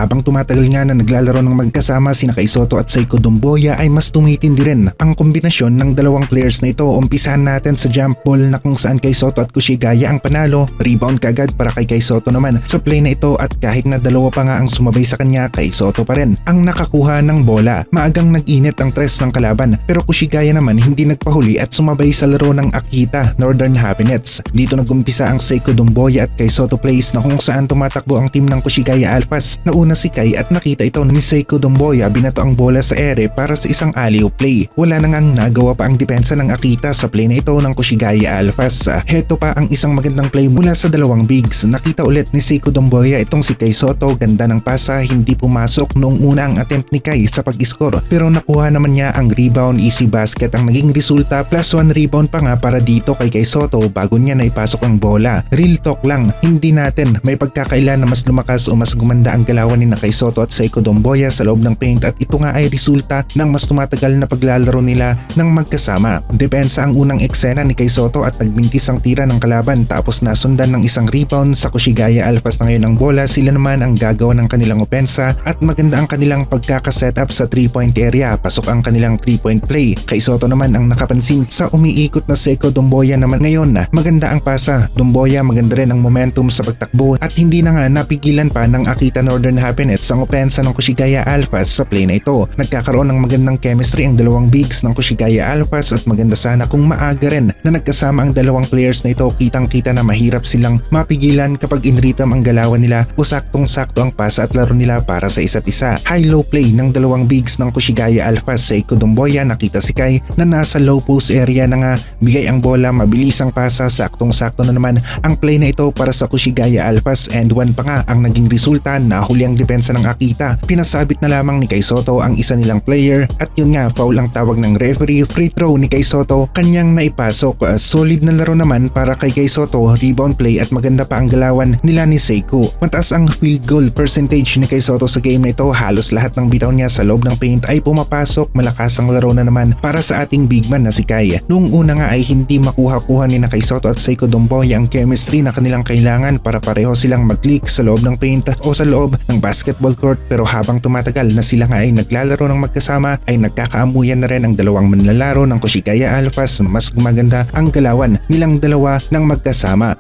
habang tumatagal nga na naglalaro ng magkasama sina Kai Sotto at Seiko Doumbouya ay mas tumitindi rin ang kombinasyon ng dalawang players na ito. Umpisahan natin sa jump ball na kung saan Kai Sotto at Kushigaya ang panalo, rebound kagad para kay Kai Sotto naman sa play na ito at kahit na dalawa pa nga ang sumabay sa kanya, Kai Sotto pa rin ang nakakuha ng bola. Maagang nag-init ang tres ng kalaban pero Kushigaya naman hindi nagpahuli at sumabay sa laro ng Akita Northern Happiness. Dito nagumpisa ang Seiko Doumbouya at Kai Sotto plays na kung saan tumatakbo ang team ng Kushigaya Alphas. Nauna si Kai at nakita ito ni Seiko Doumbouya, binato ang bola sa ere para sa isang alley-oop play. Wala na ngang nagawa pa ang depensa ng Akita sa play na ito ng Kushigaya Alphas. Heto pa ang isang magandang play mula sa dalawang bigs. Nakita ulit ni Seiko Doumbouya itong si Kai Sotto, ganda ng pasa, hindi pumasok noong una ang attempt ni Kai sa pag-score pero nakuha naman niya ang rebound, easy basket ang naging resulta, plus 1 rebound pa nga para dito kay Kai Sotto bago niya naipasok ang bola. Real talk lang, hindi natin may pagkakailan na mas lumakas o mas gumanda ang galawan ni Kai Sotto at Seiko Doumbouya sa loob ng paint at ito nga ay resulta ng mas tumatagal na paglalaro nila ng magkasama. Depensa ang unang eksena ni Kai Sotto at nagbintis ang tira ng kalaban tapos nasundan ng isang rebound sa Kushigaya Alphas na ngayon ang bola. Sila naman ang gagawa ng kanilang opensa at maganda ang kanilang pagkakasetup sa 3-point area. Pasok ang kanilang 3-point play. Kai Sotto naman ang nakapansin sa umiikot na Seiko Doumbouya naman ngayon na maganda ang pasa. Doumbouya maganda rin ang momentum sa pagtakbo at hindi na nga napigilan pa ng Akita Northern Happiness ang opensa ng Kushigaya Alphas sa play na ito. Nagkakaroon ng magandang chemistry ang dalawang bigs ng Kushigaya Alphas at maganda sana kung maaga rin na nagkasama ang dalawang players na ito. Kitang-kita na mahirap silang mapigilan kapag inritam ang galawan nila o saktong-sakto ang pasa at laro nila para sa isa't isa. High-low play ng dalawang bigs ng Kushigaya Alphas. Seiko Doumbouya, nakita si Kai na nasa low post area na nga, bigay ang bola, mabilis ang pasa, saktong-sakto na naman ang play na ito para sa Kushigaya Alphas and 1 pa nga ang naging resulta. Nahuli ang depensa ng Akita, pinasabit na lamang ni Kai Sotto ang isa nilang player at yun nga, foul ang tawag ng referee. Free throw ni Kai Sotto, kanyang naipasok. Solid na laro naman para kay Kai Sotto, rebound play at maganda pa ang galawan nila ni Seiko. Mataas ang field goal percentage ni Kai Sotto sa game na ito, halos lahat ng bitaw niya sa loob ng paint ay pumapasok. Malakas ang laro na naman para sa ating big man na si Kai. Noong una nga ay hindi makuha-kuha ni Kai Sotto at Seiko Doumbouya ang chemistry na kanilang kailangan para pareho silang mag-click sa loob ng paint o sa loob ng basketball court, pero habang tumatagal na sila nga ay naglalaro ng magkasama ay nagkakaamuyan na rin ang dalawang manlalaro ng Kushigaya Alphas. Mas gumaganda ang galawan nilang dalawa ng magkasama.